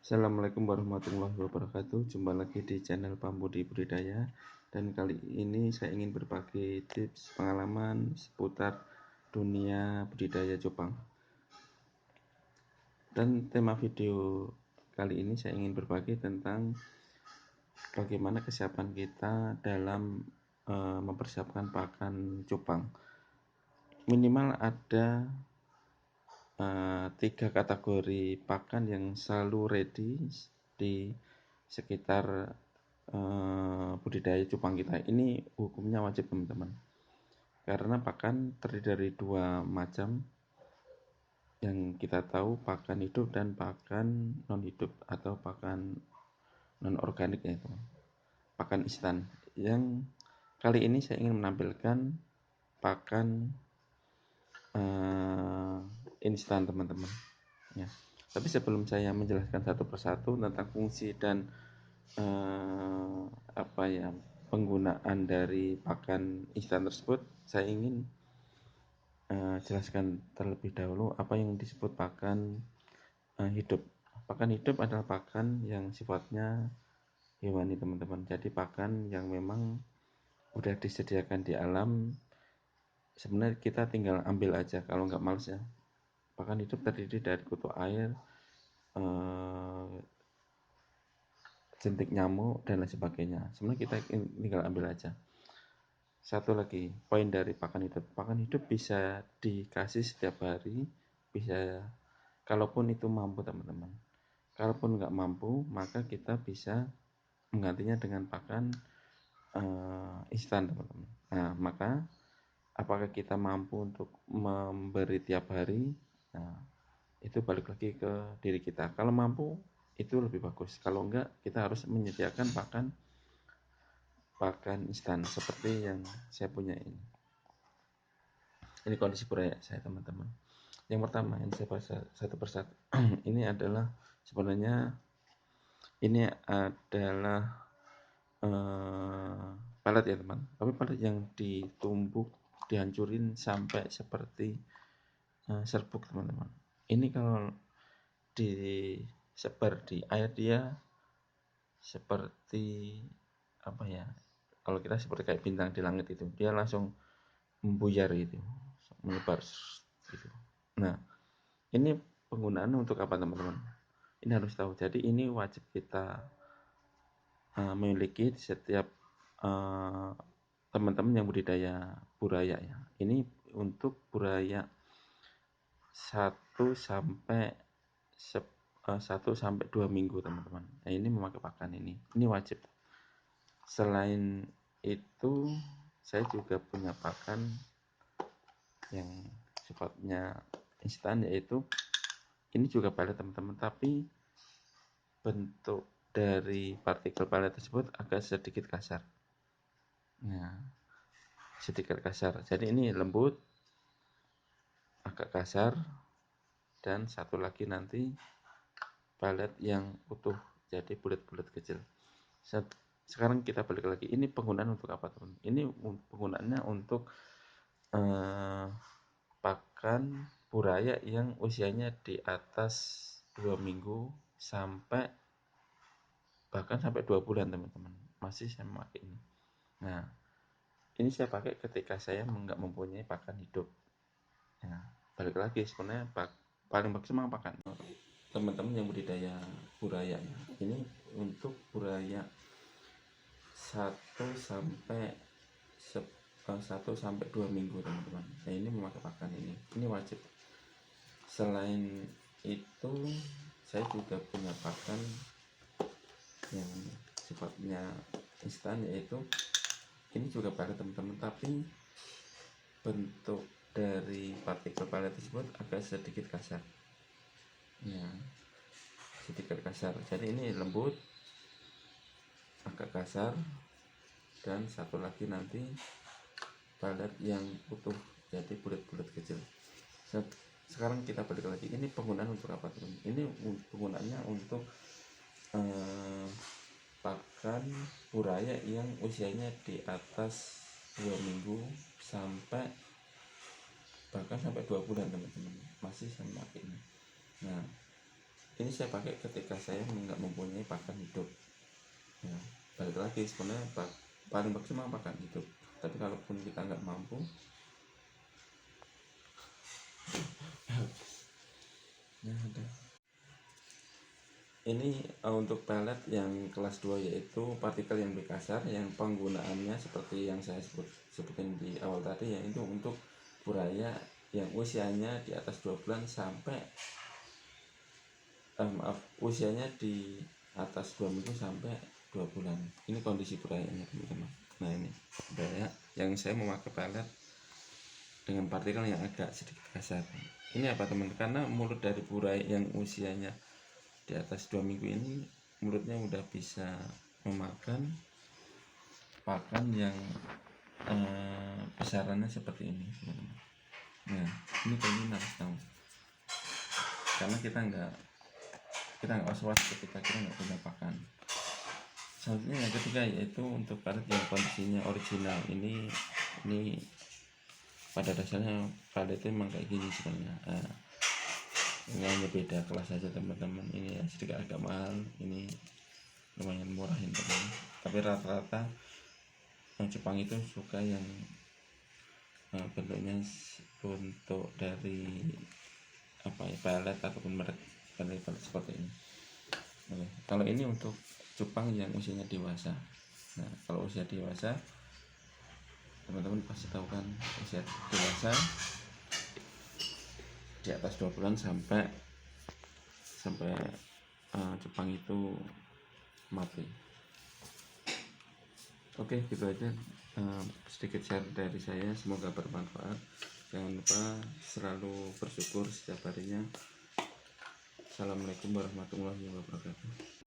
Assalamualaikum warahmatullahi wabarakatuh. Jumpa lagi di channel Pambudi Budidaya. Dan kali ini saya ingin berbagi tips pengalaman seputar dunia budidaya cupang. Dan tema video kali ini saya ingin berbagi tentang bagaimana kesiapan kita dalam mempersiapkan pakan cupang. Minimal ada 3 kategori pakan yang selalu ready di sekitar budidaya cupang kita. Ini hukumnya wajib, teman-teman, karena pakan terdiri dari 2 macam yang kita tahu, pakan hidup dan pakan non hidup atau pakan non organik, yaitu pakan instan. Yang kali ini saya ingin menampilkan pakan instan, teman-teman, ya. Tapi sebelum saya menjelaskan satu persatu tentang fungsi dan penggunaan dari pakan instan tersebut, saya ingin jelaskan terlebih dahulu apa yang disebut pakan hidup. Pakan hidup adalah pakan yang sifatnya hewani, teman-teman. Jadi pakan yang memang udah disediakan di alam, sebenarnya kita tinggal ambil aja kalau nggak males, ya. Pakan hidup terdiri dari kutu air, jentik nyamuk, dan lain sebagainya. Sebenarnya kita tinggal ambil aja. Satu lagi poin dari pakan hidup bisa dikasih setiap hari, bisa kalaupun itu mampu, teman-teman. Kalaupun nggak mampu, maka kita bisa menggantinya dengan pakan instan, teman-teman. Nah, maka apakah kita mampu untuk memberi tiap hari? Nah, itu balik lagi ke diri kita. Kalau mampu, itu lebih bagus. Kalau enggak, kita harus menyediakan pakan instan seperti yang saya punya ini. Ini kondisi buraya saya, teman-teman. Yang pertama, yang saya bahas satu persatu. Ini adalah sebenarnya pelet, ya, teman. Tapi pelet yang ditumbuk, dihancurin sampai seperti serbuk, teman-teman. Ini kalau disebar di air, dia seperti kalau kita seperti kayak bintang di langit itu, dia langsung membuyar gitu, menyebar gitu. Nah, ini penggunaan untuk apa, teman-teman? Ini harus tahu. Jadi ini wajib kita memiliki di setiap teman-teman yang budidaya buraya, ya. Ini untuk buraya 1 sampai 2 minggu, teman-teman. Nah, ini memakai pakan ini wajib. Selain itu, saya juga punya pakan yang sifatnya instan, yaitu ini juga pelet, teman-teman, tapi bentuk dari partikel pelet tersebut agak sedikit kasar. Nah, sedikit kasar. Jadi ini lembut, agak kasar, dan satu lagi nanti pelet yang utuh, jadi bulat-bulat kecil. Sekarang kita balik lagi. Ini penggunaan untuk apa, teman? Ini penggunaannya untuk pakan buraya yang usianya di atas 2 minggu bahkan sampai 2 bulan, teman-teman. Masih saya memakai ini. Nah, ini saya pakai ketika saya nggak mempunyai pakan hidup. Nah, balik lagi, sebenarnya paling bagus memang pakan. Teman-teman yang budidaya buraya, ya. Ini untuk buraya 1 sampai 2 minggu, teman-teman. Nah, ini memakai pakan ini wajib. Selain itu, saya juga punya pakan yang sifatnya instan, yaitu ini juga pelet, teman-teman, tapi bentuk dari partikel pelet tersebut agak sedikit kasar, ya, sedikit kasar. Jadi ini lembut, agak kasar, dan satu lagi nanti pelet yang utuh, jadi bulat-bulat kecil. Sekarang kita balik lagi. Ini penggunaan untuk apa, teman? Ini penggunaannya untuk pakan buraya yang usianya di atas 2 minggu bahkan sampai 2 bulan, teman-teman. Masih sama ini. Nah, ini saya pakai ketika saya nggak mempunyai pakan hidup ya. Balik lagi sebenarnya paling maksimal pakan hidup, tapi kalaupun kita nggak mampu nah, ini untuk pelet yang kelas 2, yaitu partikel yang lebih kasar, yang penggunaannya seperti yang saya sebutin di awal tadi, yaitu untuk buaya yang usianya di atas 2 bulan sampai usianya di atas 2 minggu sampai 2 bulan. Ini kondisi burayanya teman-teman. Nah ini buraya yang saya memakai pelet dengan partikel yang agak sedikit kasar. Ini apa teman? Karena mulut dari buraya yang usianya di atas 2 minggu ini, mulutnya udah bisa memakan pakan yang besarannya seperti ini teman-teman. Nah ini kayaknya harus tahu, karena kita nggak was-was ketika kita nggak punya pakan. Selanjutnya yang ketiga yaitu untuk pelet yang kondisinya original. Ini pada dasarnya pelet itu memang kayak gini sebenarnya. Ini hanya beda kelas saja teman-teman. Ini sedikit agak mahal, ini lumayan murah ya teman-teman. Tapi rata-rata yang Jepang itu suka yang bentuknya untuk dari pelet ataupun merek pelet seperti ini. Oke. Kalau ini untuk cupang yang usianya dewasa. Nah kalau usia dewasa teman-teman pasti tahu kan, usia dewasa di atas 2 bulan sampai cupang itu mati. Oke, gitu aja sedikit share dari saya, semoga bermanfaat. Jangan lupa selalu bersyukur setiap harinya. Assalamualaikum warahmatullahi wabarakatuh.